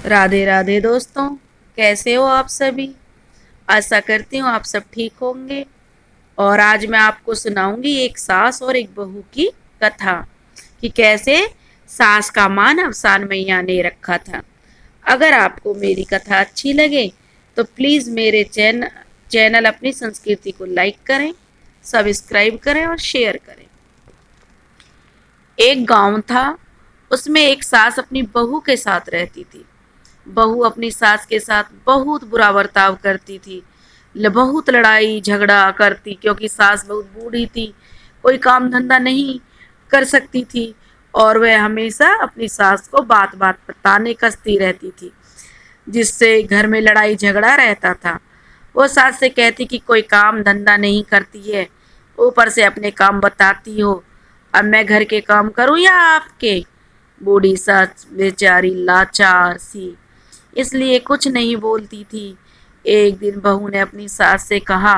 राधे राधे दोस्तों। कैसे हो आप सभी? आशा करती हूँ आप सब ठीक होंगे। और आज मैं आपको सुनाऊंगी एक सास और एक बहू की कथा कि कैसे सास का मान अफसान मैया ने रखा था। अगर आपको मेरी कथा अच्छी लगे तो प्लीज मेरे चैनल अपनी संस्कृति को लाइक करें, सब्सक्राइब करें और शेयर करें। एक गांव था, उसमें एक सास अपनी बहू के साथ रहती थी। बहू अपनी सास के साथ बहुत बुरा बर्ताव करती थी। बहुत लड़ाई झगड़ा करती, क्योंकि सास बहुत बूढ़ी थी, कोई काम धंधा नहीं कर सकती थी। और वह हमेशा अपनी सास को बात बात पर ताने कसती रहती थी, जिससे घर में लड़ाई झगड़ा रहता था। वो सास से कहती कि कोई काम धंधा नहीं करती है, ऊपर से अपने काम बताती हो। अब मैं घर के काम करूं या आपके? बूढ़ी सास बेचारी लाचार सी इसलिए कुछ नहीं बोलती थी। एक दिन बहू ने अपनी सास से कहा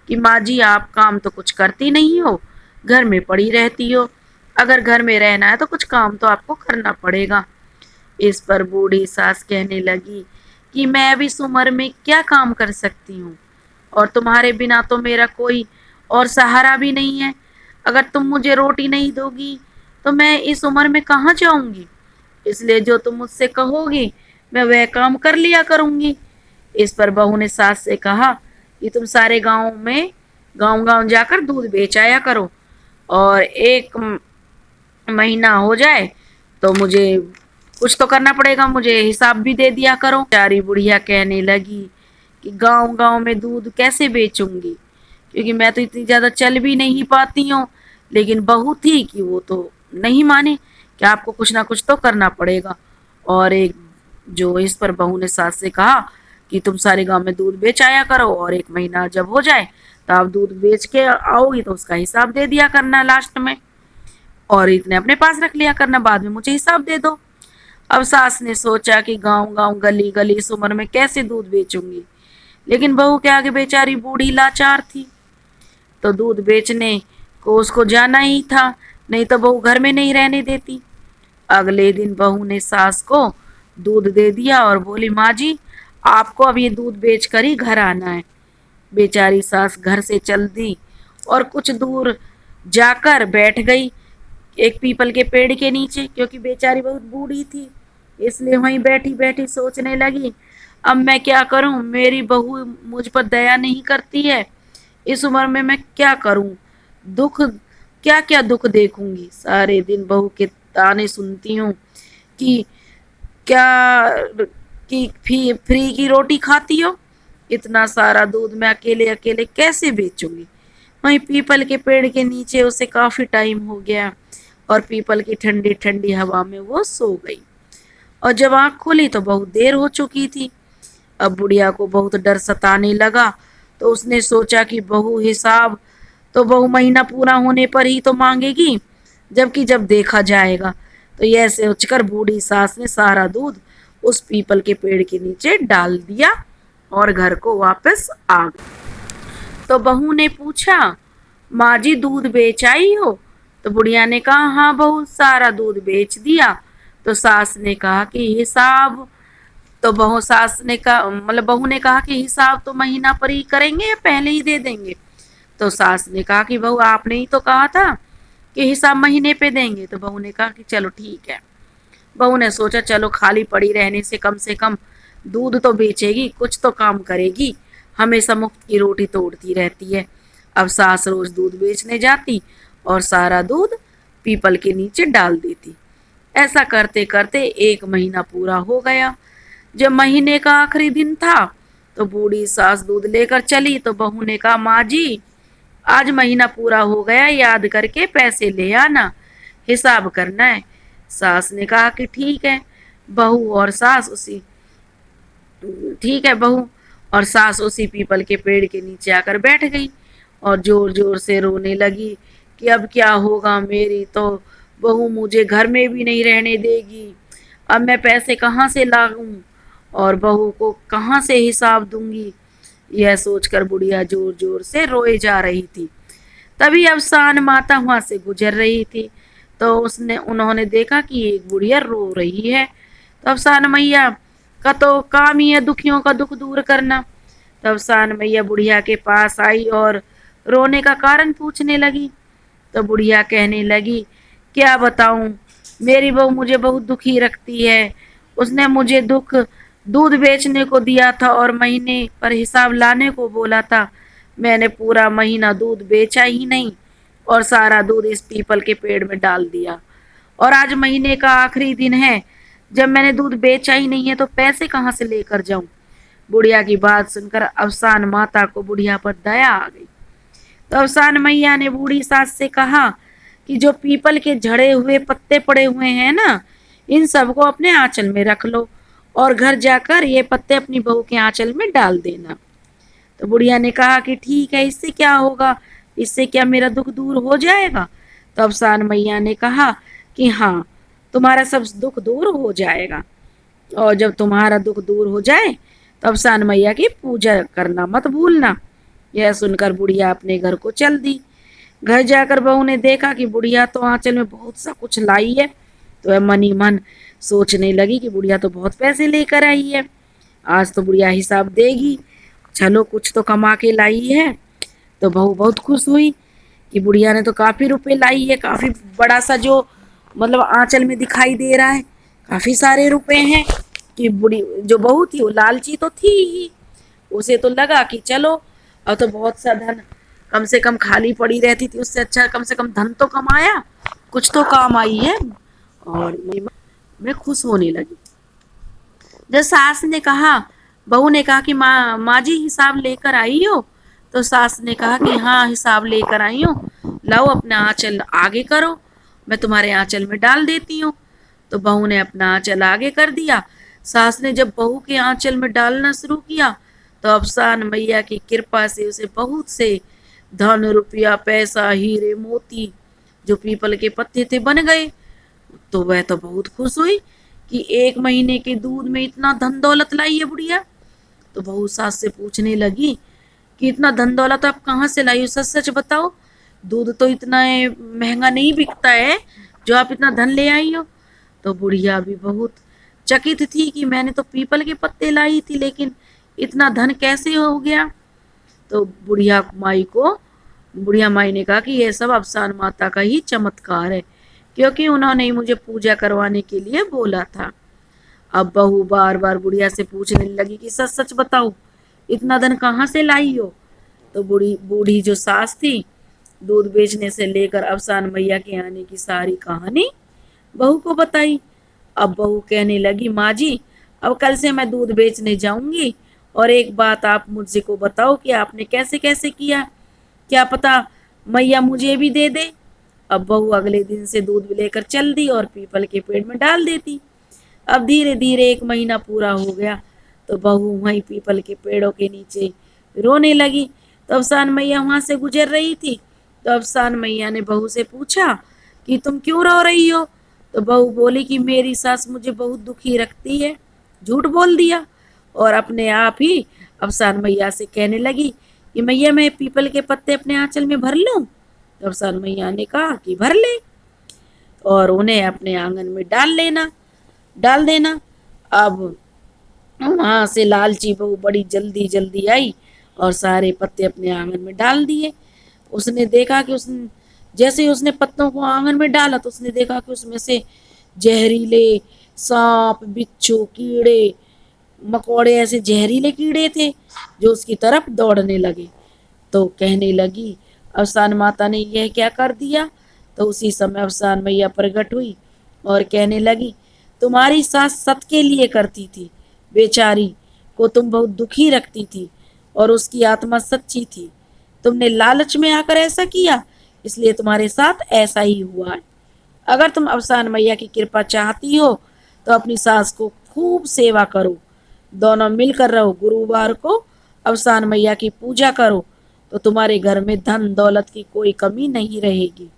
कि माँ जी, आप काम तो कुछ करती नहीं हो, घर में पड़ी रहती हो। अगर घर में रहना है तो कुछ काम तो आपको करना पड़ेगा। इस पर बूढ़ी सास कहने लगी कि मैं अब इस उम्र में क्या काम कर सकती हूँ, और तुम्हारे बिना तो मेरा कोई और सहारा भी नहीं है। अगर तुम मुझे रोटी नहीं दोगी तो मैं इस उम्र में कहाँ जाऊंगी? इसलिए जो तुम मुझसे कहोगी मैं वह काम कर लिया करूंगी। इस पर बहू ने सास से कहा कि तुम सारे गांव में गांव गांव जाकर दूध बेच आया करो, और एक महीना हो जाए तो मुझे कुछ तो करना पड़ेगा, मुझे हिसाब भी दे दिया करो। बेचारी बुढ़िया कहने लगी कि गांव गांव में दूध कैसे बेचूंगी, क्योंकि मैं तो इतनी ज्यादा चल भी नहीं पाती हूँ। लेकिन बहू थी कि वो तो नहीं माने कि आपको कुछ ना कुछ तो करना पड़ेगा। और एक जो इस पर बहू ने सास से कहा कि तुम सारे गांव में दूध बेच आया करो, और एक महीना जब हो जाए तो आप दूध बेच के आओगी तो उसका हिसाब दे दिया करना लास्ट में, और इतने अपने पास रख लिया करना, बाद में मुझे हिसाब दे दो। अब सास ने सोचा कि गांव गांव गली गली इस उम्र में कैसे दूध बेचूंगी, लेकिन बहू के आगे बेचारी बूढ़ी लाचार थी, तो दूध बेचने को उसको जाना ही था, नहीं तो बहू घर में नहीं रहने देती। अगले दिन बहू ने सास को दूध दे दिया और बोली, माँ जी, आपको अब ये दूध बेच कर ही घर आना है। बेचारी सास घर से चल दी और कुछ दूर जाकर बैठ गई एक पीपल के पेड़ के नीचे, क्योंकि बेचारी बहुत बूढ़ी थी। इसलिए वहीं बैठी बैठी सोचने लगी, अब मैं क्या करूं, मेरी बहू मुझ पर दया नहीं करती है, इस उम्र में मैं क्या करूं? दुख, क्या क्या दुख देखूंगी, सारे दिन बहू के ताने सुनती हूँ कि क्या कि फ्री की रोटी खाती हो, इतना सारा दूध मैं अकेले अकेले कैसे बेचूंगी। वहीं पीपल के पेड़ के नीचे उसे काफी टाइम हो गया, और पीपल की ठंडी ठंडी हवा में वो सो गई। और जब आंख खोली तो बहुत देर हो चुकी थी। अब बुढ़िया को बहुत डर सताने लगा, तो उसने सोचा कि बहू महीना पूरा होने पर ही तो मांगेगी, जबकि जब देखा जाएगा। तो यह सोचकर बूढ़ी सास ने सारा दूध उस पीपल के पेड़ के नीचे डाल दिया और घर को वापस आ गई। तो बहू ने पूछा, माँ जी, दूध बेच आई हो? तो बुढ़िया ने कहा, हाँ बहू, सारा दूध बेच दिया। तो सास ने कहा कि हिसाब, तो बहू ने कहा कि हिसाब तो महीना पर ही करेंगे या पहले ही दे देंगे? तो सास ने कहा कि बहू, आपने ही तो कहा था कि हिसाब महीने पे देंगे। तो बहू ने कहा कि चलो ठीक है। बहू ने सोचा, चलो खाली पड़ी रहने से कम दूध तो बेचेगी, कुछ तो काम करेगी, हमेशा मुफ्त की रोटी तोड़ती रहती है। अब सास रोज दूध बेचने जाती और सारा दूध पीपल के नीचे डाल देती। ऐसा करते करते एक महीना पूरा हो गया। जब महीने का आखिरी दिन था तो बूढ़ी सास दूध लेकर चली, तो बहू ने कहा, माँ जी, आज महीना पूरा हो गया, याद करके पैसे ले आना, हिसाब करना है। सास ने कहा कि ठीक है। बहू और सास उसी ठीक है बहू और सास उसी पीपल के पेड़ के नीचे आकर बैठ गई और जोर जोर से रोने लगी कि अब क्या होगा, मेरी तो बहू मुझे घर में भी नहीं रहने देगी, अब मैं पैसे कहाँ से लाऊं और बहू को कहाँ से हिसाब दूंगी। यह सोचकर बुढ़िया जोर जोर से रोए जा रही थी। तभी अफसान माता वहां से गुजर रही थी, तो उन्होंने देखा कि एक बुढ़िया रो रही है। तो अफसान मैया का तो काम ही है दुखियों का दुख दूर करना। तब सान मैया बुढ़िया के पास आई और रोने का कारण पूछने लगी। तो बुढ़िया कहने लगी, क्या बताऊं, मेरी बहू मुझे बहुत दुखी रखती है। उसने मुझे दुख दूध बेचने को दिया था और महीने पर हिसाब लाने को बोला था। मैंने पूरा महीना दूध बेचा ही नहीं और सारा दूध इस पीपल के पेड़ में डाल दिया। और आज महीने का आखिरी दिन है, जब मैंने दूध बेचा ही नहीं है तो पैसे कहाँ से लेकर जाऊं। बुढ़िया की बात सुनकर अफसान माता को बुढ़िया पर दया आ गई। तो अफसान मैया ने बूढ़ी सास से कहा कि जो पीपल के झड़े हुए पत्ते पड़े हुए हैं ना, इन सबको अपने आंचल में रख लो और घर जाकर ये पत्ते अपनी बहू के आंचल में डाल देना। तो बुढ़िया ने कहा कि ठीक है, इससे क्या होगा, इससे क्या मेरा दुख दूर हो जाएगा। तो अफसान मैया ने कहा कि हाँ, तुम्हारा सब दुख दूर हो जाएगा। और जब तुम्हारा दुख दूर हो जाए तो अफसान मैया की पूजा करना मत भूलना। यह सुनकर बुढ़िया अपने घर को चल दी। घर जाकर बहू ने देखा कि बुढ़िया तो आंचल में बहुत सा कुछ लाई है। तो वह मन ही मन सोचने लगी कि बुढ़िया तो बहुत पैसे लेकर आई है, आज तो बुढ़िया हिसाब देगी, चलो कुछ तो कमा के लाई है। तो बहू बहुत खुश हुई कि बुढ़िया ने तो काफ़ी रुपए लाई है, काफ़ी बड़ा सा जो मतलब आंचल में दिखाई दे रहा है, काफ़ी सारे रुपए हैं। कि बुढ़ी जो बहू थी वो लालची तो थी ही, उसे तो लगा कि चलो अब तो बहुत सा धन कम से कम खाली पड़ी रहती थी, उससे अच्छा कम से कम धन तो कमाया, कुछ तो काम आई है। और मैं खुश होने लगी। जब सास ने कहा, बहू ने कहा कि माँ जी हिसाब लेकर आई हो। तो सास ने कहा कि हाँ, हिसाब लेकर आई हूँ, लाओ अपना आंचल आगे करो, मैं तुम्हारे आंचल में डाल देती हूँ। तो बहू ने अपना आंचल आगे कर दिया। सास ने जब बहू के आंचल में डालना शुरू किया तो अफसान मैया की कृपा से उसे बहुत से धन रुपया पैसा हीरे मोती जो पीपल के पत्ते थे बन गए। तो वह तो बहुत खुश हुई कि एक महीने के दूध में इतना धन दौलत लाई है बुढ़िया। तो बहू सास से पूछने लगी कि इतना धन दौलत आप कहाँ से लाई हो, सच सच बताओ, दूध तो इतना महंगा नहीं बिकता है जो आप इतना धन ले आई हो। तो बुढ़िया भी बहुत चकित थी कि मैंने तो पीपल के पत्ते लाई थी, लेकिन इतना धन कैसे हो गया। तो बुढ़िया माई ने कहा कि यह सब अफसान माता का ही चमत्कार है, क्योंकि उन्होंने ही मुझे पूजा करवाने के लिए बोला था। अब बहू बार बार बुढ़िया से पूछने लगी कि सच सच बताओ, इतना धन कहाँ से लाई हो। तो बूढ़ी जो सास थी, दूध बेचने से लेकर अफसान मैया के आने की सारी कहानी बहू को बताई। अब बहू कहने लगी, माँ जी, अब कल से मैं दूध बेचने जाऊंगी, और एक बात आप मुझसे को बताओ कि आपने कैसे कैसे किया, क्या पता मैया मुझे भी दे दे। अब बहू अगले दिन से दूध लेकर चल दी और पीपल के पेड़ में डाल देती। अब धीरे धीरे एक महीना पूरा हो गया तो बहू वहीं पीपल के पेड़ों के नीचे रोने लगी। तो अफसान मैया वहां से गुजर रही थी। तो अफसान मैया ने बहू से पूछा कि तुम क्यों रो रही हो। तो बहू बोली कि मेरी सास मुझे बहुत दुखी रखती है। झूठ बोल दिया और अपने आप ही अफसान मैया से कहने लगी कि मैया मैं पीपल के पत्ते अपने आंचल में भर लूं। तो अफसान मैया ने कहा कि भर ले और उन्हें अपने आंगन में डाल देना। अब वहां से लालची बहू बड़ी जल्दी जल्दी आई और सारे पत्ते अपने आंगन में डाल दिए। उसने देखा कि जैसे ही उसने पत्तों को आंगन में डाला तो उसने देखा कि उसमें से जहरीले सांप, बिच्छू, कीड़े मकोड़े, ऐसे जहरीले कीड़े थे जो उसकी तरफ दौड़ने लगे। तो कहने लगी, अफसान माता ने यह क्या कर दिया। तो उसी समय अफसान मैया प्रकट हुई और कहने लगी, तुम्हारी सास सत के लिए करती थी, बेचारी को तुम बहुत दुखी रखती थी और उसकी आत्मा सच्ची थी। तुमने लालच में आकर ऐसा किया, इसलिए तुम्हारे साथ ऐसा ही हुआ है। अगर तुम अफसान मैया की कृपा चाहती हो तो अपनी सास को खूब सेवा करो, दोनों मिलकर रहो, गुरुवार को अफसान मैया की पूजा करो, तो तुम्हारे घर में धन दौलत की कोई कमी नहीं रहेगी।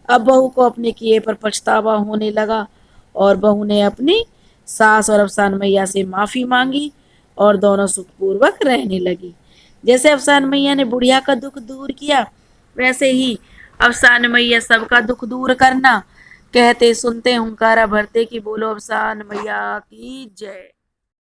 अब बहू को अपने किए पर पछतावा होने लगा और बहू ने अपनी सास और अफसान मैया से माफ़ी मांगी और दोनों सुखपूर्वक रहने लगी। जैसे अफसान मैया ने बुढ़िया का दुख दूर किया, वैसे ही अफसान मैया सबका दुख दूर करना। कहते सुनते हुंकारा भरते कि बोलो अफसान मैया की जय।